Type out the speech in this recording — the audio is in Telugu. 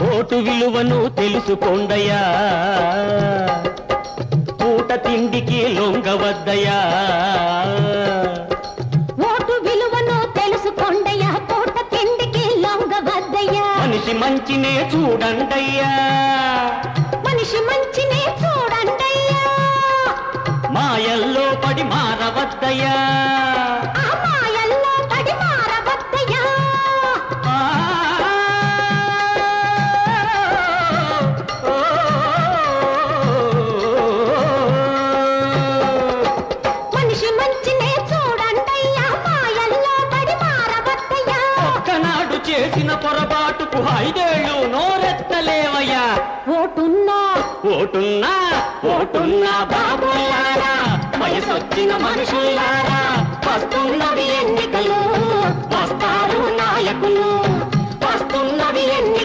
ఓటు విలువను తెలుసుకోండయ్యా, పూట తిండికి లొంగవద్దయ్యా. ఓటు విలువను తెలుసుకోండయ్యా, పూట తిండికి లొంగవద్దయ్యా. మనిషి మంచినే చూడండయ్యా, మనిషి మంచినే చూడండయ్యా. మాయల్లో పడి మారవద్దయ్యా, ఆ మాయల్లో పడి మారవద్దయ్యా. మనిషి మంచినే చూడండయ్యా, మాయల్లో పడి మారవద్దయ్యా. ఒక్కనాడు చేసిన పొరపాటుకు 5 ఏళ్ళు నోరెత్తలేవయ్యా. ఓటున్నా ఓటున్నా ఓటున్నా బాబులారా, వయసొచ్చిన మనుషులారా, వస్తున్నవి ఎన్నికలు, వస్తారు నాయకులు.